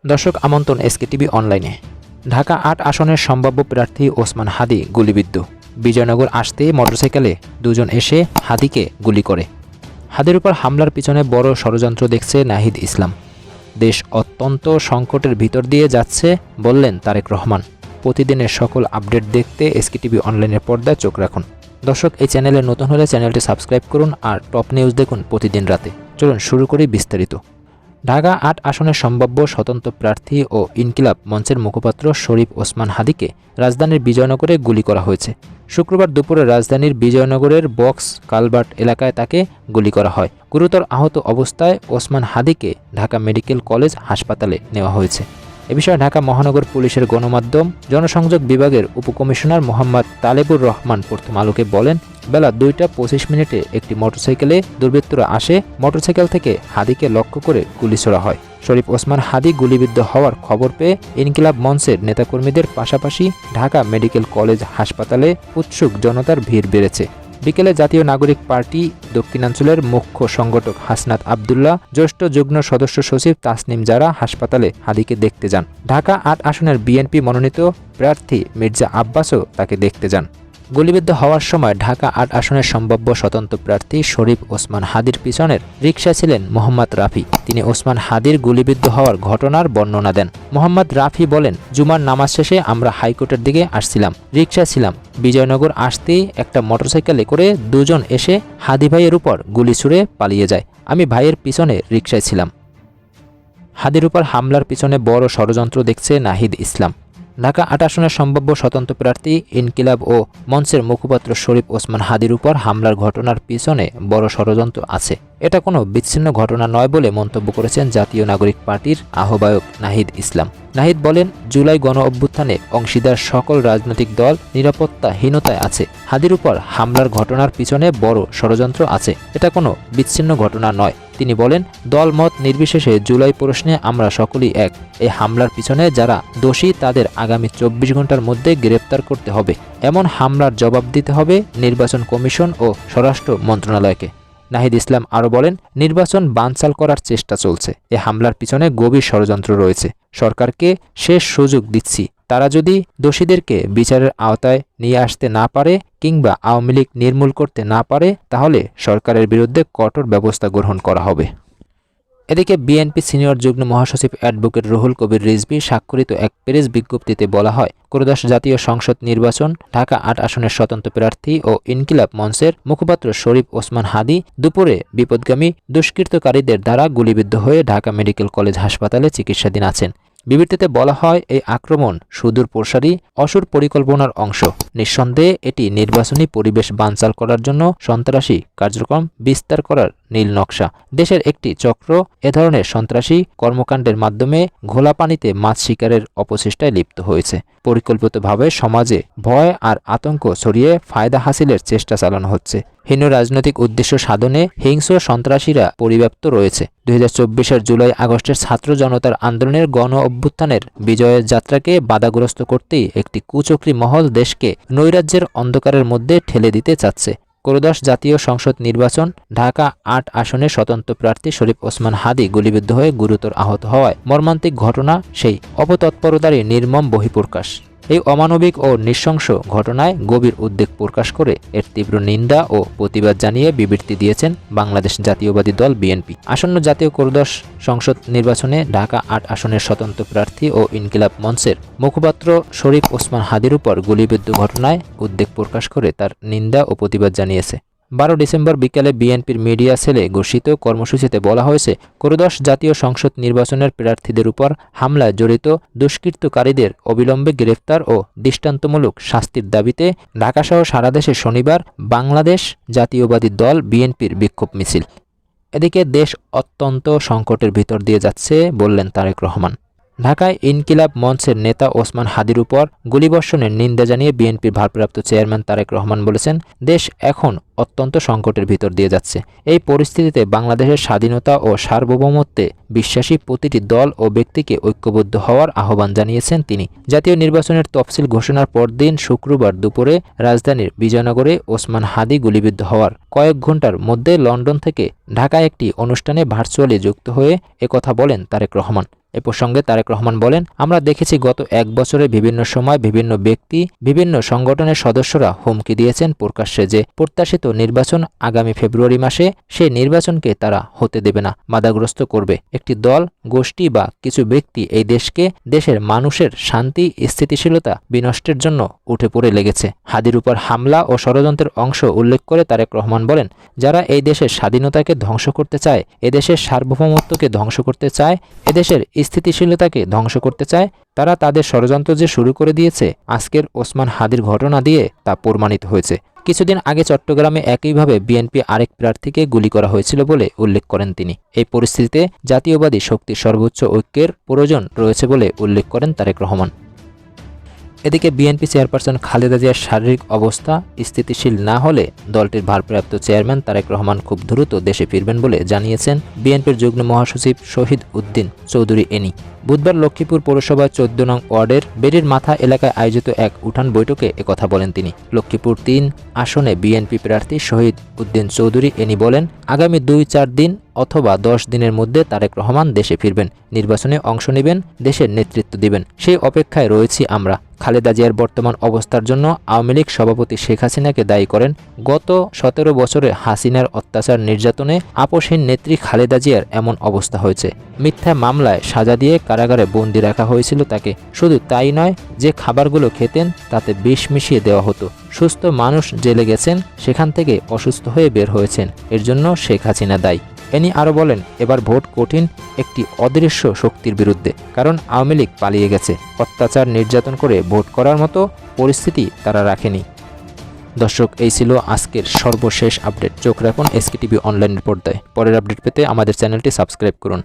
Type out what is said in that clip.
দর্শক আমন্ত্রণ এসকেটিভি অনলাইনে। ঢাকা ৮ আসনের সম্ভাব্য প্রার্থী ওসমান হাদি গুলিবিদ্ধ। বিজয়নগর আসতে মোটরসাইকেলে দুজন এসে হাদিকে গুলি করে। হাদির উপর হামলার পিছনে বড় ষড়যন্ত্র দেখছে নাহিদ ইসলাম। দেশ অত্যন্ত সংকটের ভিতর দিয়ে যাচ্ছে বললেন তারেক রহমান। প্রতিদিনের সকল আপডেট দেখতে এসকেটিভি অনলাইনের পর্দায় চোখ রাখুন। দর্শক, এই চ্যানেলে নতুন হলে চ্যানেলটি সাবস্ক্রাইব করুন আর টপ নিউজ দেখুন প্রতিদিন রাতে। চলুন শুরু করি বিস্তারিত। ঢাকা ৮ আসনের সম্ভাব্য স্বতন্ত্র প্রার্থী ও ইনকিলাব মঞ্চের মুখপাত্র শরীফ ওসমান হাদিকে রাজধানীর বিজয়নগরে গুলি করা হয়েছে। শুক্রবার দুপুরে রাজধানীর বিজয়নগরের বক্স কালভার্ট এলাকায় তাকে গুলি করা হয়। গুরুতর আহত অবস্থায় ওসমান হাদিকে ঢাকা মেডিকেল কলেজ হাসপাতালে নেওয়া হয়েছে। এ বিষয়ে ঢাকা মহানগর পুলিশের গণমাধ্যম জনসংযোগ বিভাগের উপকমিশনার মোহাম্মদ তালেবুর রহমান প্রথম আলোকে বলেন, বেলা ২টা ২৫ মিনিটে একটি মোটরসাইকেলে দুর্বৃত্তরা আসে। মোটরসাইকেল থেকে হাদিকে লক্ষ্য করে গুলি ছোড়া হয়। শরীফ ওসমান হাদি গুলিবিদ্ধ হওয়ার খবর পেয়ে ইনকিলাব মঞ্চের নেতাকর্মীদের পাশাপাশি ঢাকা মেডিকেল কলেজ হাসপাতালে উৎসুক জনতার ভিড় বেড়েছে। বিকেলে জাতীয় নাগরিক পার্টি দক্ষিণাঞ্চলের মুখ্য সংগঠক হাসনাত আবদুল্লাহ, জ্যেষ্ঠ যুগ্ম সদস্য সচিব তাসনিম জারা হাসপাতালে হাদিকে দেখতে যান। ঢাকা ৮ আসনের বিএনপি মনোনীত প্রার্থী মির্জা আব্বাসও তাকে দেখতে যান। গুলিবিদ্ধ হওয়ার সময় ঢাকা ৮ আসনের সম্ভাব্য স্বতন্ত্র প্রার্থী শরীফ ওসমান হাদির পিছনের রিকশায় ছিলেন মোহাম্মদ রাফি। তিনি ওসমান হাদির গুলিবিদ্ধ হওয়ার ঘটনার বর্ণনা দেন। মোহাম্মদ রাফি বলেন, জুমার নামাজ শেষে আমরা হাইকোর্টের দিকে আসছিলাম, রিকশায় ছিলাম। বিজয়নগর আসতেই একটা মোটরসাইকেলে করে দুজন এসে হাদি ভাইয়ের উপর গুলি ছুড়ে পালিয়ে যায়। আমি ভাইয়ের পিছনে রিকশায় ছিলাম। হাদির উপর হামলার পিছনে বড় ষড়যন্ত্র দেখছে নাহিদ ইসলাম। ঢাকা ৮ আসনের সম্ভাব্য স্বতন্ত্র প্রার্থী ইনকিলাব ও মঞ্চের মুখপাত্র শরীফ ওসমান হাদির উপর হামলার ঘটনার পিছনে বড় ষড়যন্ত্র আছে। এটা কোনো বিচ্ছিন্ন ঘটনা নয় বলে মন্তব্য করেছেন জাতীয় নাগরিক পার্টির আহ্বায়ক নাহিদ ইসলাম। নাহিদ বলেন, জুলাই গণ অভ্যুত্থানে অংশীদার সকল রাজনৈতিক দল নিরাপত্তাহীনতায় আছে। হাদির উপর হামলার ঘটনার পিছনে বড় ষড়যন্ত্র আছে। এটা কোনো বিচ্ছিন্ন ঘটনা নয়। তিনি বলেন, দলমত নির্বিশেষে জুলাই প্রশ্নে আমরা সকলেই এক। এই হামলার পিছনে যারা দোষী তাদের আগামী ২৪ ঘন্টার মধ্যে গ্রেপ্তার করতে হবে। এমন হামলার জবাব দিতে হবে নির্বাচন কমিশন ও স্বরাষ্ট্র মন্ত্রণালয়কে। নাহিদ ইসলাম আরও বলেন, নির্বাচন বানচাল করার চেষ্টা চলছে। এ হামলার পিছনে গভীর ষড়যন্ত্র রয়েছে। সরকারকে শেষ সুযোগ দিচ্ছি। তারা যদি দোষীদেরকে বিচারের আওতায় নিয়ে আসতে না পারে কিংবা আওয়ামী লীগ নির্মূল করতে না পারে, তাহলে সরকারের বিরুদ্ধে কঠোর ব্যবস্থা গ্রহণ করা হবে। এদিকে বিএনপি সিনিয়র যুগ্ম মহাসচিব অ্যাডভোকেট রুহুল কবির রিজভী স্বাক্ষরিত এক প্রেস বিজ্ঞপ্তিতে বলা হয়, ত্রয়োদশ জাতীয় সংসদ নির্বাচন ঢাকা ৮ আসনের স্বতন্ত্র প্রার্থী ও ইনকিলাব মঞ্চের মুখপাত্র শরীফ ওসমান হাদি দুপুরে বিপদগামী দুষ্কৃতকারীদের দ্বারা গুলিবিদ্ধ হয়ে ঢাকা মেডিকেল কলেজ হাসপাতালে চিকিৎসাধীন আছেন। বিবৃতিতে বলা হয়, এই আক্রমণ সুদূর প্রসারী অসুর পরিকল্পনার অংশ। নিঃসন্দেহে এটি নির্বাচনী পরিবেশ বানচাল করার জন্য সন্ত্রাসী কার্যক্রম বিস্তার করার নীল নকশা। দেশের একটি চক্র এ ধরনের সন্ত্রাসী কর্মকাণ্ডের মাধ্যমে ঘোলা পানিতে মাছ শিকারের অপচেষ্টায় লিপ্ত হয়েছে। পরিকল্পিতভাবে সমাজে ভয় আর আতঙ্ক ছড়িয়ে ফায়দা হাসিলের চেষ্টা চালানো হচ্ছে। হীন রাজনৈতিক উদ্দেশ্য সাধনে হিংস্র সন্ত্রাসীরা পরিব্যাপ্ত রয়েছে। ২০২৪-এর জুলাই আগস্টের ছাত্র জনতার আন্দোলনের গণ অভ্যুত্থানের বিজয়ের যাত্রাকে বাধাগ্রস্ত করতেই একটি কুচক্রী মহল দেশকে নৈরাজ্যের অন্ধকারের মধ্যে ঠেলে দিতে চাচ্ছে। ত্রয়োদশ জাতীয় সংসদ নির্বাচন ঢাকা ৮ আসনের স্বতন্ত্র প্রার্থী শরীফ ওসমান হাদি গুলিবিদ্ধ হয়ে গুরুতর আহত হওয়ায় মর্মান্তিক ঘটনা, সেই অপতৎপরতারই নির্মম বহিঃপ্রকাশ। এই অমানবিক ও নৃশংস ঘটনায় গভীর উদ্বেগ প্রকাশ করে এর তীব্র নিন্দা ও প্রতিবাদ জানিয়ে বিবৃতি দিয়েছেন বাংলাদেশ জাতীয়বাদী দল বিএনপি। আসন্ন জাতীয় ত্রয়োদশ সংসদ নির্বাচনে ঢাকা ৮ আসনের স্বতন্ত্র প্রার্থী ও ইনকিলাব মঞ্চের মুখপাত্র শরীফ ওসমান হাদির উপর গুলিবিদ্ধ ঘটনায় উদ্বেগ প্রকাশ করে তার নিন্দা ও প্রতিবাদ জানিয়েছে। ১২ ডিসেম্বর বিকেলে বিএনপির মিডিয়া সেলে ঘোষিত কর্মসূচিতে বলা হয়েছে, ত্রয়োদশ জাতীয় সংসদ নির্বাচনের প্রার্থীদের উপর হামলায় জড়িত দুষ্কৃতকারীদের অবিলম্বে গ্রেফতার ও দৃষ্টান্তমূলক শাস্তির দাবিতে ঢাকাসহ সারা দেশে শনিবার বাংলাদেশ জাতীয়বাদী দল বিএনপির বিক্ষোভ মিছিল। এদিকে দেশ অত্যন্ত সংকটের ভিতর দিয়ে যাচ্ছে বললেন তারেক রহমান। ঢাকায় ইনকিলাব মঞ্চের নেতা ওসমান হাদির উপর গুলিবর্ষণের নিন্দা জানিয়ে বিএনপির ভারপ্রাপ্ত চেয়ারম্যান তারেক রহমান বলেছেন, দেশ এখন অত্যন্ত সংকটের ভিতর দিয়ে যাচ্ছে। এই পরিস্থিতিতে বাংলাদেশের স্বাধীনতা ও সার্বভৌমত্বে বিশ্বাসী প্রতিটি দল ও ব্যক্তিকে ঐক্যবদ্ধ হওয়ার আহ্বান জানিয়েছেন তিনি। জাতীয় নির্বাচনের তফসিল ঘোষণার পরদিন শুক্রবার দুপুরে রাজধানীর বিজয়নগরে ওসমান হাদি গুলিবিদ্ধ হওয়ার কয়েক ঘণ্টার মধ্যে লন্ডন থেকে ঢাকায় একটি অনুষ্ঠানে ভার্চুয়ালি যুক্ত হয়ে একথা বলেন তারেক রহমান। এ প্রসঙ্গে তারেক রহমান বলেন, আমরা দেখেছি গত 1 বছরে বিভিন্ন সময় বিভিন্ন ব্যক্তি, বিভিন্ন সংগঠনের সদস্যরা হুমকি দিয়েছেন প্রকাশ্যে যে প্রত্যাশিত নির্বাচন আগামী ফেব্রুয়ারি মাসে, সেই নির্বাচনকে তারা হতে দেবে না, বাধাগ্রস্ত করবে। একটি দল, গোষ্ঠী বা কিছু ব্যক্তি এই দেশকে, দেশের মানুষের শান্তি স্থিতিশীলতা বিনষ্টের জন্য উঠে পড়ে লেগেছে। হাদির উপর হামলা ও ষড়যন্ত্রের অংশ উল্লেখ করে তারেক রহমান বলেন, যারা এই দেশের স্বাধীনতাকে ধ্বংস করতে চায়, এদেশের সার্বভৌমত্বকে ধ্বংস করতে চায়, এদেশের স্থিতিশীলতাকে ধ্বংস করতে চায়, তারা তাদের ষড়যন্ত্র যে শুরু করে দিয়েছে, আজকের ওসমান হাদির ঘটনা দিয়ে তা প্রমাণিত হয়েছে। কিছুদিন আগে চট্টগ্রামে একইভাবে বিএনপি আরেক প্রার্থীকে গুলি করা হয়েছিল বলে উল্লেখ করেন তিনি। এই পরিস্থিতিতে জাতীয়বাদী শক্তির সর্বোচ্চ ঐক্যের প্রয়োজন রয়েছে বলে উল্লেখ করেন তারেক রহমান। এদিকে বিএনপি চেয়ারপারসন খালেদা জিয়ার শারীরিক অবস্থা স্থিতিশীল না হলে দলটির ভারপ্রাপ্ত চেয়ারম্যান তারেক রহমান খুব দ্রুত দেশে ফিরবেন বলে জানিয়েছেন বিএনপির যুগ্ম মহাসচিব শহীদ উদ্দিন চৌধুরী এনি। বুধবার লক্ষ্মীপুর পৌরসভার 14 নং ওয়ার্ডের বেড়ির মাথা এলাকায় আয়োজিত এক উঠান বৈঠকে একথা বলেন তিনি। লক্ষ্মীপুর 3 আসনে বিএনপি প্রার্থী শহীদ উদ্দিন চৌধুরী এনি বলেন, আগামী 2-4 দিন অথবা 10 দিনের মধ্যে তারেক রহমান দেশে ফিরবেন, নির্বাচনে অংশ নেবেন, দেশের নেতৃত্ব দিবেন। সেই অপেক্ষায় রয়েছি আমরা। খালেদা জিয়ার বর্তমান অবস্থার জন্য আওয়ামী লীগ সভাপতি শেখ হাসিনাকে দায়ী করেন। গত 17 বছরে হাসিনার অত্যাচার নির্যাতনে আপোষহীন নেত্রী খালেদা জিয়ার এমন অবস্থা হয়েছে। মিথ্যা মামলায় সাজা দিয়ে কারাগারে বন্দী রাখা হয়েছিল তাকে। শুধু তাই নয়, যে খাবারগুলো খেতেন তাতে বিষ মিশিয়ে দেওয়া হতো। সুস্থ মানুষ জেলে গেছেন, সেখান থেকে অসুস্থ হয়ে বের হয়েছেন। এর জন্য শেখ হাসিনা দায়ী। এনি আরও বলেন, এবার ভোট কঠিন একটি অদৃশ্য শক্তির বিরুদ্ধে, কারণ আওয়ামী লীগ পালিয়ে গেছে। অত্যাচার নির্যাতন করে ভোট করার মতো পরিস্থিতি তারা রাখেনি। দর্শক, এই ছিল আজকের সর্বশেষ আপডেট। চোখ রাখুন এসকে টিভি অনলাইনের পর্দায়। পরের আপডেট পেতে আমাদের চ্যানেলটি সাবস্ক্রাইব করুন।